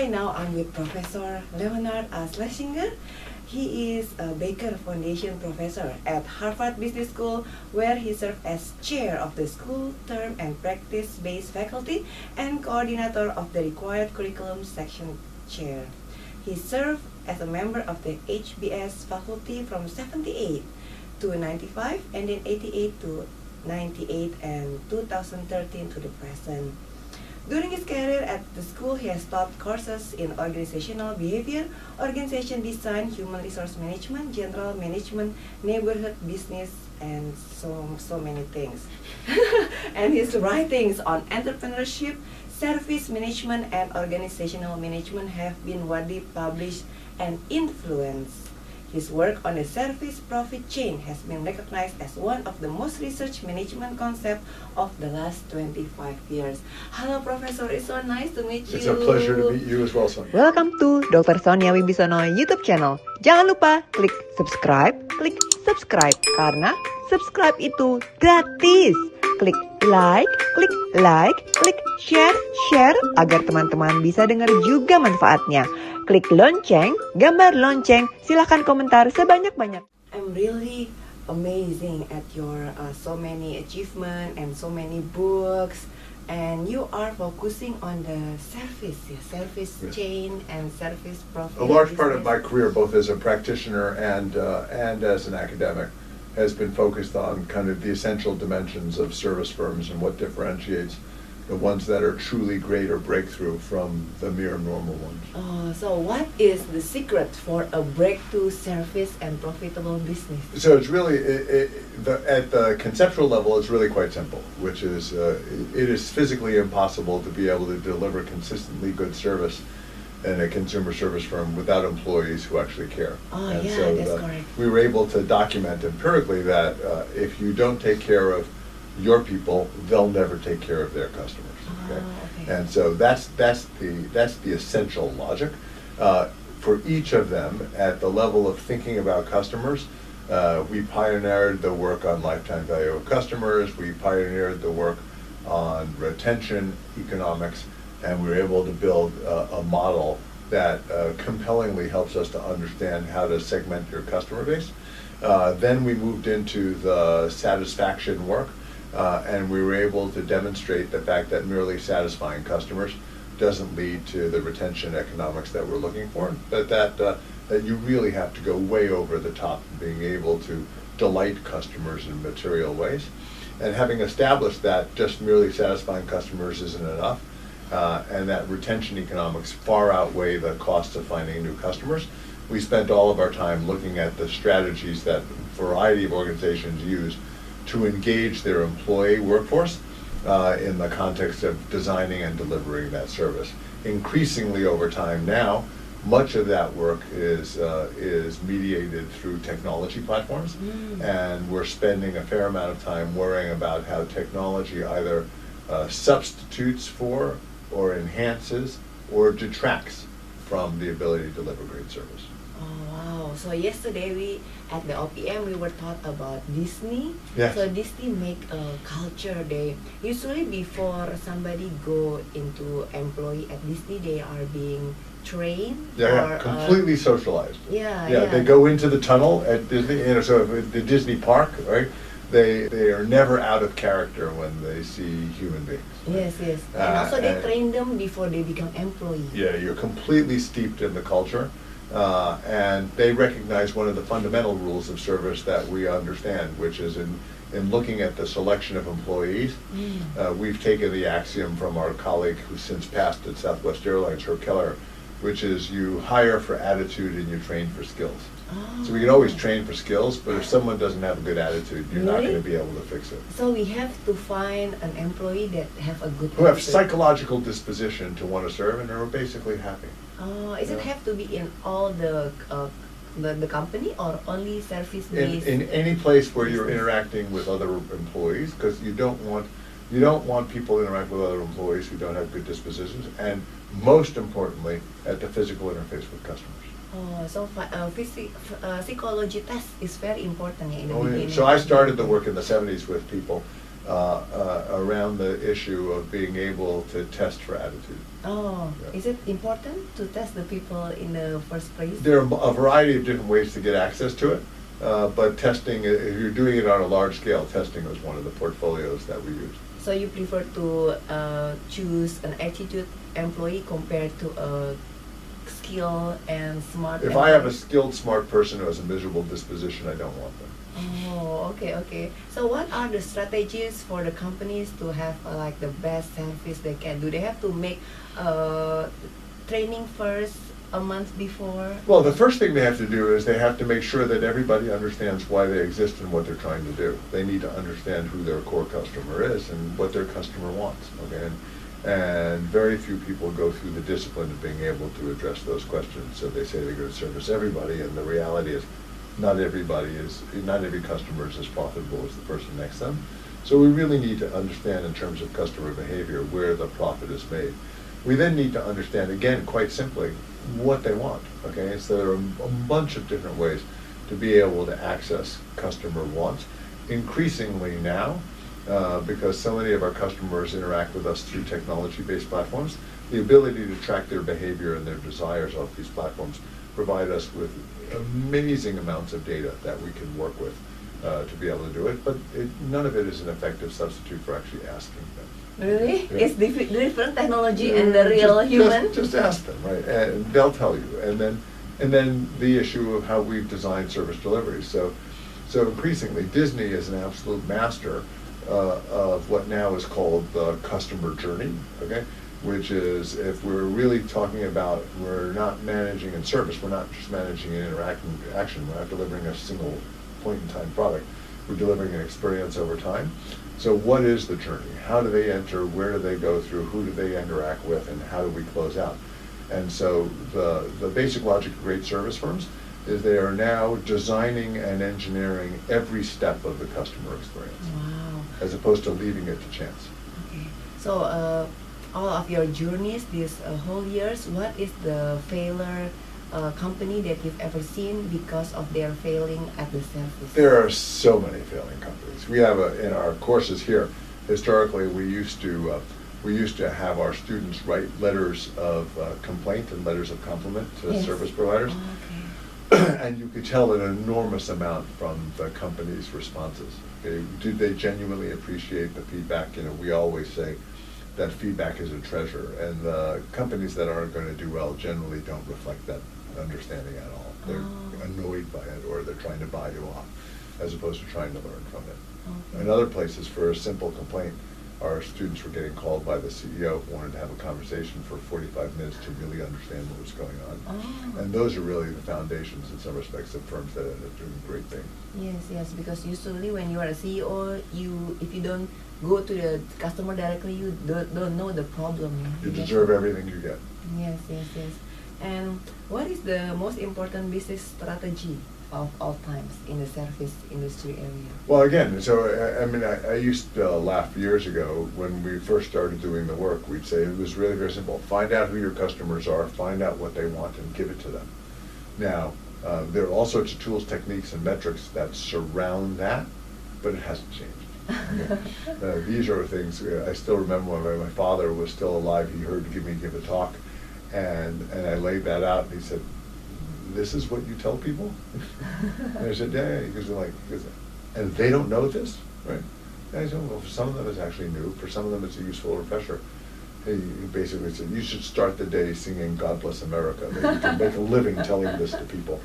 Right now I'm with Professor Leonard A Schlesinger. He is a Baker Foundation professor at Harvard Business School, where he served as chair of the school term and practice-based faculty and coordinator of the required curriculum section chair. He served as a member of the HBS faculty from 78 to 95 and then 88 to 98 and 2013 to the present. During his career at the school, he has taught courses in organizational behavior, organization design, human resource management, general management, neighborhood business, and so many things. And his writings on entrepreneurship, service management, and organizational management have been widely published and influenced. His work on the service profit chain has been recognized as one of the most researched management concepts of the last 25 years. Hello, Professor. It's so nice to meet you. It's a pleasure to meet you as well, Sonia. Welcome to Dr. Sonia Wibisono YouTube channel. Jangan lupa klik subscribe, karena subscribe itu gratis. Klik like, klik share agar teman-teman bisa dengar juga manfaatnya. Klik lonceng, gambar lonceng, silahkan komentar sebanyak-banyak. I'm really amazing at your so many achievements and so many books, and you are focusing on the service chain and service profit. A large part of my career, both as a practitioner and as an academic, has been focused on kind of the essential dimensions of service firms and what differentiates the ones that are truly great or breakthrough from the mere normal ones. So what is the secret for a breakthrough service and profitable business? So it's really, at the conceptual level, it's really quite simple, which is it is physically impossible to be able to deliver consistently good service in a consumer service firm without employees who actually care. That's correct. We were able to document empirically that if you don't take care of your people, they'll never take care of their customers. Okay? And so that's the essential logic. For each of them, at the level of thinking about customers, we pioneered the work on lifetime value of customers, we pioneered the work on retention economics, and we were able to build a model that compellingly helps us to understand how to segment your customer base. Then we moved into the satisfaction work, and we were able to demonstrate the fact that merely satisfying customers doesn't lead to the retention economics that we're looking for, but that you really have to go way over the top in being able to delight customers in material ways. And having established that just merely satisfying customers isn't enough, and that retention economics far outweigh the cost of finding new customers, we spent all of our time looking at the strategies that a variety of organizations use to engage their employee workforce in the context of designing and delivering that service. Increasingly over time now, much of that work is mediated through technology platforms, and we're spending a fair amount of time worrying about how technology either substitutes for or enhances or detracts from the ability to deliver great service. Oh wow! So yesterday at the OPM we were taught about Disney. Yes. So Disney make a culture day. Usually before somebody go into employee at Disney, they are being trained. Completely socialized. Yeah. They go into the tunnel at Disney. So at the Disney park, right? They are never out of character when they see human beings. Yes. And also they train them before they become employees. Yeah, you're completely steeped in the culture. And they recognize one of the fundamental rules of service that we understand, which is in looking at the selection of employees, we've taken the axiom from our colleague who's since passed at Southwest Airlines, Herb Keller, which is you hire for attitude and you train for skills. So we can always train for skills, but if someone doesn't have a good attitude, you're not going to be able to fix it. So we have to find an employee that have a good who have attitude. psychological disposition to want to serve and are basically happy. Is it have to be in all the company or only service based? In any place where you're interacting with other employees, because you don't want people to interact with other employees who don't have good dispositions, and most importantly, at the physical interface with customers. So psychology test is very important in the beginning. So I started the work in the 70s with people around the issue of being able to test for attitude. Oh, Yeah. is it important to test the people in the first place? There are a variety of different ways to get access to it, but testing, if you're doing it on a large scale, testing was one of the portfolios that we used. So you prefer to choose an attitude employee compared to a skilled and smart If I have a skilled, smart person who has a miserable disposition, I don't want them. Oh, okay, okay. So what are the strategies for the companies to have like the best service they can? Do they have to make training first a month before? Well, the first thing they have to do is they have to make sure that everybody understands why they exist and what they're trying to do. They need to understand who their core customer is and what their customer wants. Okay, and very few people go through the discipline of being able to address those questions. So they say they're going to service everybody, and the reality is, not every customer is as profitable as the person next to them. So we really need to understand in terms of customer behavior where the profit is made. We then need to understand, again, quite simply, what they want. Okay, so there are a bunch of different ways to be able to access customer wants. Increasingly now, because so many of our customers interact with us through technology-based platforms, the ability to track their behavior and their desires off these platforms provide us with amazing amounts of data that we can work with to be able to do it, but none of it is an effective substitute for actually asking them. Really? Yeah. It's different technology and the real human? Just ask them, right? And they'll tell you. And then the issue of how we've designed service delivery. So increasingly, Disney is an absolute master of what now is called the customer journey, okay? Which is, if we're really talking about, we're not managing in service, we're not just managing an action, we're not delivering a single point-in-time product, we're delivering an experience over time. So what is the journey? How do they enter? Where do they go through? Who do they interact with? And how do we close out? And so the basic logic of great service firms is they are now designing and engineering every step of the customer experience. Wow. As opposed to leaving it to chance. Okay. So all of your journeys, these whole years, what is the failure company that you've ever seen because of their failing at the service? There are so many failing companies. We have in our courses here, historically we used to have our students write letters of complaint and letters of compliment to Yes. service providers. Oh, okay. And you could tell an enormous amount from the company's responses. Okay? Did they genuinely appreciate the feedback? You know, we always say that feedback is a treasure, and the companies that aren't going to do well generally don't reflect that understanding at all. They're annoyed by it, or they're trying to buy you off, as opposed to trying to learn from it. Okay. In other places, for a simple complaint, our students were getting called by the CEO who wanted to have a conversation for 45 minutes to really understand what was going on. Oh. And those are really the foundations, in some respects, of firms that end up doing great things. Yes, because usually when you are a CEO, if you don't go to the customer directly, you don't know the problem. You deserve everything you get. Yes. And what is the most important business strategy of all times in the service industry area? Well, again, so I used to laugh years ago when we first started doing the work. We'd say it was really very simple. Find out who your customers are, find out what they want, and give it to them. Now, there are all sorts of tools, techniques, and metrics that surround that, but it hasn't changed. These are things, I still remember when my father was still alive, he heard me give a talk, and I laid that out, and he said, "This is what you tell people?" And I said, yeah. He goes, and they don't know this, right? And I said, well, for some of them it's actually new, for some of them it's a useful refresher. He basically said, you should start the day singing God Bless America, that you can make a living telling this to people.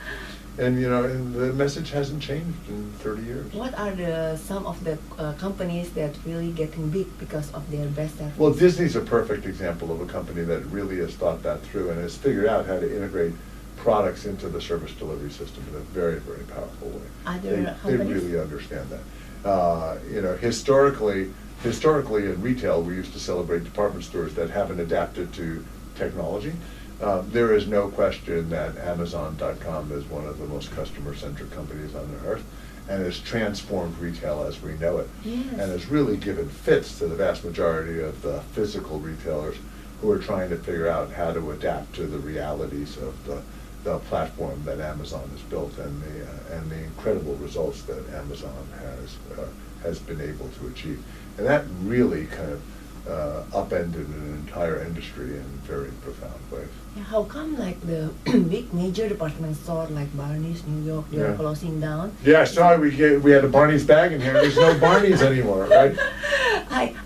And and the message hasn't changed in 30 years. What are some of the companies that really getting big because of their best service? Well, Disney's a perfect example of a company that really has thought that through and has figured out how to integrate products into the service delivery system in a very, very powerful way. They really understand that. Historically in retail, we used to celebrate department stores that haven't adapted to technology. There is no question that Amazon.com is one of the most customer-centric companies on the earth, and has transformed retail as we know it, Yes. and has really given fits to the vast majority of the physical retailers who are trying to figure out how to adapt to the realities of the platform that Amazon has built and the incredible results that Amazon has been able to achieve. And that really kind of upended an entire industry in very profound ways. Yeah, how come like the big major department store like Barney's, New York, they are closing down? Yeah, sorry, we had a Barney's bag in here. There's no Barney's anymore, right?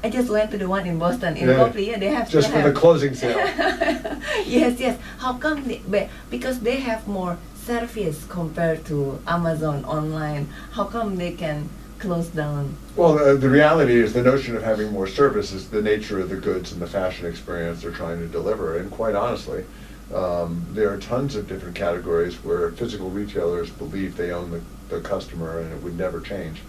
I just went to the one in Boston, in Yeah. Copley, they have Just for the closing sale. Yes. How come because they have more service compared to Amazon online. How come they can close down? Well, the reality is the notion of having more service is the nature of the goods and the fashion experience they're trying to deliver. And quite honestly, there are tons of different categories where physical retailers believe they own the customer and it would never change,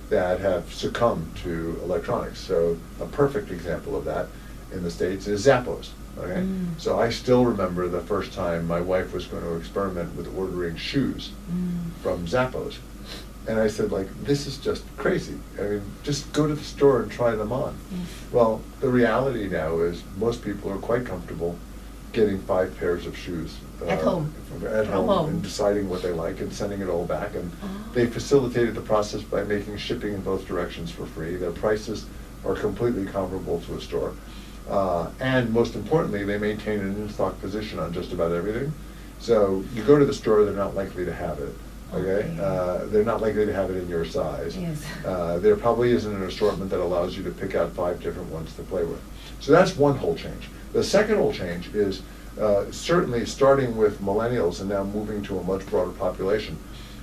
that have succumbed to electronics. So a perfect example of that in the States is Zappos. Okay? So I still remember the first time my wife was going to experiment with ordering shoes from Zappos. And I said, like, this is just crazy. I mean, just go to the store and try them on. Well, the reality now is most people are quite comfortable getting 5 pairs of shoes At home. And deciding what they like and sending it all back. And they facilitated the process by making shipping in both directions for free. Their prices are completely comparable to a store. And most importantly, they maintain an in-stock position on just about everything. So you go to the store, they're not likely to have it. Okay, they're not likely to have it in your size. Yes. There probably isn't an assortment that allows you to pick out 5 different ones to play with. So that's one whole change. The second whole change is certainly starting with millennials and now moving to a much broader population.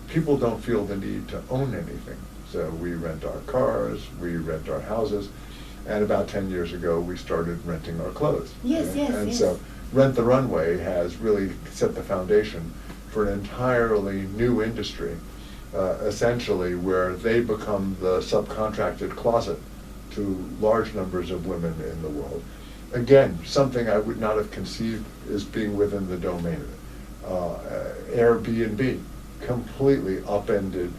People don't feel the need to own anything. So we rent our cars, we rent our houses, and about 10 years ago we started renting our clothes. Yes, right? yes, And yes. so Rent the Runway has really set the foundation for an entirely new industry, essentially where they become the subcontracted closet to large numbers of women in the world. Again, something I would not have conceived as being within the domain of it. Airbnb completely upended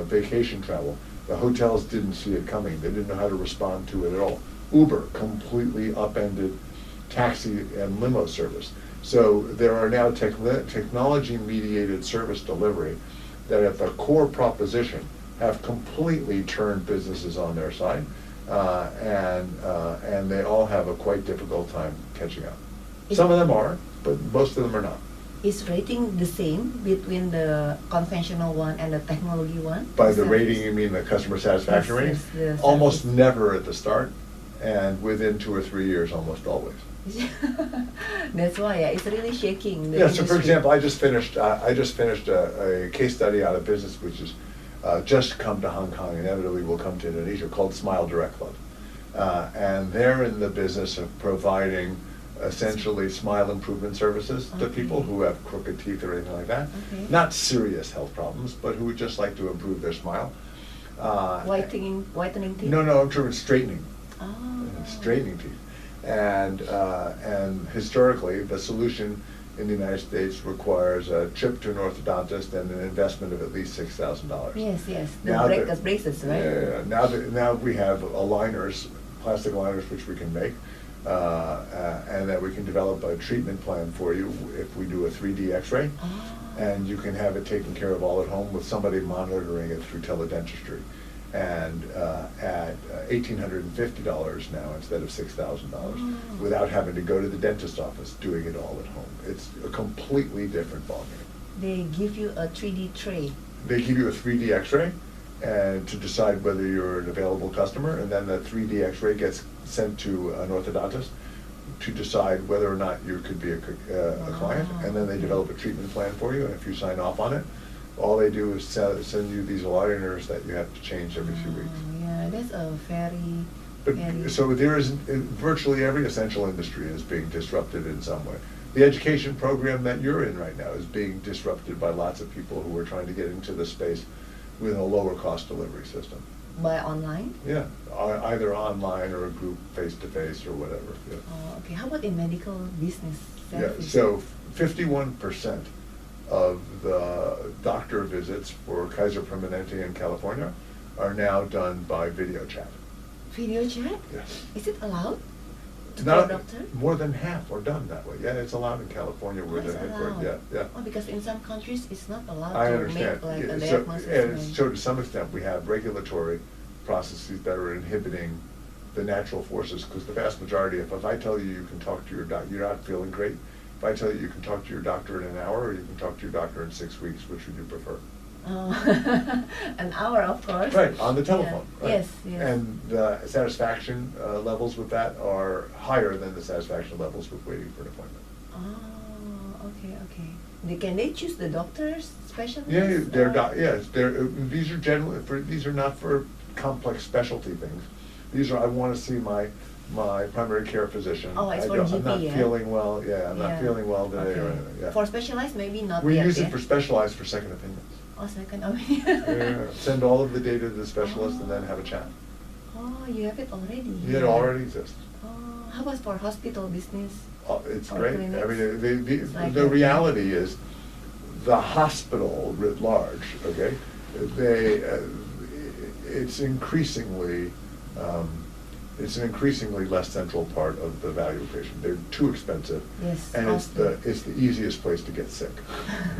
vacation travel. The hotels didn't see it coming. They didn't know how to respond to it at all. Uber completely upended taxi and limo service. So there are now technology-mediated service delivery that at the core proposition have completely turned businesses on their side, and they all have a quite difficult time catching up. Some of them are, but most of them are not. Is rating the same between the conventional one and the technology one? By the rating, you mean the customer satisfaction rating? Yes, Almost never at the start, and within 2 or 3 years, almost always. That's why it's really shaking. The Yeah. So, for industry. example, I just finished a case study out of business, which is just come to Hong Kong, inevitably will come to Indonesia, called Smile Direct Club, and they're in the business of providing essentially smile improvement services to people who have crooked teeth or anything like that. Okay. Not serious health problems, but who would just like to improve their smile. Whitening teeth? No, I'm talking straightening. Oh. Straightening teeth. And historically, the solution in the United States requires a trip to an orthodontist and an investment of at least $6,000. Yes. The Now braces, right? Yeah. Now we have aligners, plastic aligners, which we can make, and that we can develop a treatment plan for you if we do a 3D X-ray, and you can have it taken care of all at home with somebody monitoring it through teledentistry. And at $1,850 now instead of $6,000, without having to go to the dentist office, doing it all at home. It's a completely different ballgame. They give you a 3D tray. They give you a 3D X-ray and to decide whether you're an available customer, and then that 3D X-ray gets sent to an orthodontist to decide whether or not you could be a client, and then they develop a treatment plan for you, and if you sign off on it, all they do is send you these aligners that you have to change every few weeks. Yeah, that's a very... So there is, virtually every essential industry is being disrupted in some way. The education program that you're in right now is being disrupted by lots of people who are trying to get into the space with a lower cost delivery system. By online? Yeah, either online or a group face-to-face or whatever. Yeah. Oh, okay. How about in medical business? Yeah, so 51% of the doctor visits for Kaiser Permanente in California are now done by video chat. Video chat? Yes. Is it allowed to Not, go doctor? more than half are done that way. Yeah, it's allowed in California where it's they're headquartered. allowed. Yeah. Oh, because in some countries it's not allowed I to understand. make like Yeah, a so, diagnosis. and so to some extent we have regulatory processes that are inhibiting the natural forces, because the vast majority, if I tell you you can talk to your doctor, you're not feeling great. If I tell you you can talk to your doctor in an hour, or you can talk to your doctor in 6 weeks, which would you prefer? Oh, an hour, of course. Right, on the telephone. Yeah. Right? Yes, yes. And the satisfaction levels with that are higher than the satisfaction levels with waiting for an appointment. Oh, okay, okay. Can they choose the doctors, specialists? Yeah, these are generally these are not for complex specialty things. These are, I want to see my primary care physician. Oh, it's for GP, I'm not yeah? feeling well. Yeah, I'm not feeling well today. Okay. Or anything. Yeah. For specialized, maybe not We yet, use yeah? it for specialized for second opinions. Oh, second opinion. Yeah, send all of the data to the specialist and then have a chat. Oh, you have it already. It already exists. Oh, how about for hospital business? It's Or great. clinics? I mean, It's like the that, yeah. reality is, the hospital writ large, okay, it's increasingly, it's an increasingly less central part of the value equation. They're too expensive. Yes, And costly. it's the easiest place to get sick.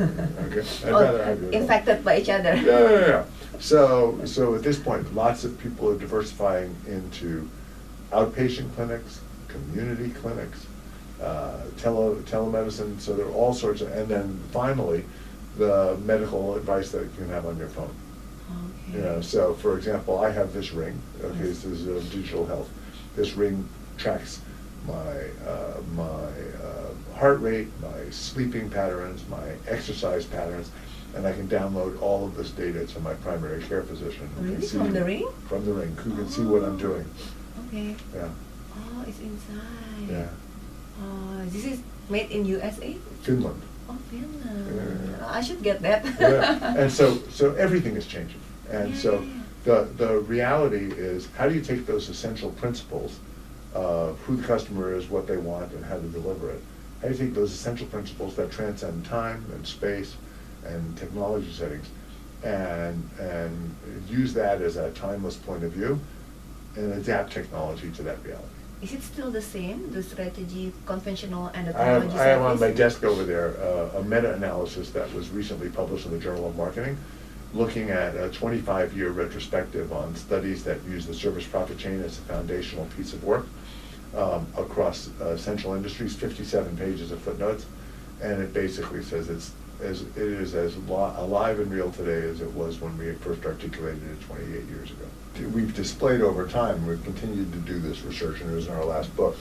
Okay? I'd Or rather have you. infected by each other. Yeah. So at this point, lots of people are diversifying into outpatient clinics, community clinics, telemedicine. So there are all sorts of, and then finally, the medical advice that you can have on your phone. Okay. You know, so for example, I have this ring. Okay, Yes. this is digital health. This ring tracks my heart rate, my sleeping patterns, my exercise patterns, and I can download all of this data to my primary care physician. who can Really? see- From the ring? From the ring, who can see what I'm doing. Okay. Yeah, Oh, it's inside. yeah. Oh, this is made in USA? Finland. Oh, Finland. Yeah. I should get that. Yeah. And so everything is changing. And so Yeah. the reality is, how do you take those essential principles of who the customer is, what they want, and how to deliver it? How do you take those essential principles that transcend time and space and technology settings and use that as a timeless point of view and adapt technology to that reality? Is it still the same, the strategy, conventional and the I technology have on my service? desk over there a meta-analysis that was recently published in the Journal of Marketing, looking at a 25-year retrospective on studies that use the service profit chain as a foundational piece of work across essential industries, 57 pages of footnotes, and it basically says it is as alive and real today as it was when we first articulated it 28 years ago. We've displayed over time, we've continued to do this research, and it was in our last book,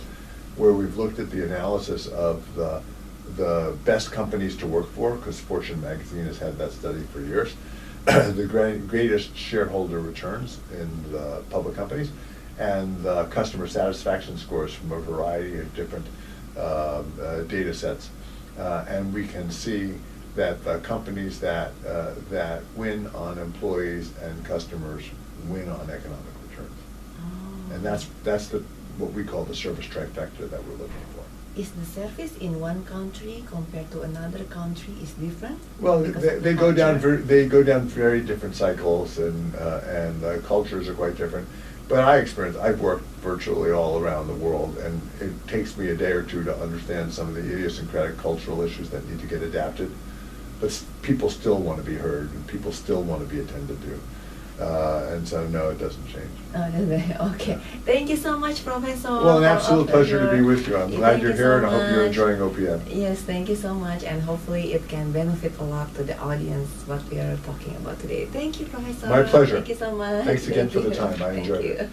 where we've looked at the analysis of the best companies to work for, because Fortune magazine has had that study for years, the greatest shareholder returns in the public companies, and the customer satisfaction scores from a variety of different data sets. And we can see that the companies that win on employees and customers win on economic returns. Oh. And that's what we call the service trifecta that we're looking for. Is the service in one country compared to another country is different? Well, Because of they the go down culture? they go down very different cycles, and the cultures are quite different. But I've worked virtually all around the world, and it takes me a day or two to understand some of the idiosyncratic cultural issues that need to get adapted. But people still want to be heard, and people still want to be attended to. And so, no, it doesn't change. Oh, does it? Okay. Thank you so much, Professor. Well, an for absolute pleasure to be your- with you. I'm Yeah, glad thank you're you here, so and I hope you're much. enjoying OPM. Yes, thank you so much, and hopefully it can benefit a lot to the audience what we are talking about today. Thank you, Professor. My pleasure. Thank you so much. Thanks again Thank for the you. time. I Thank enjoyed you. it.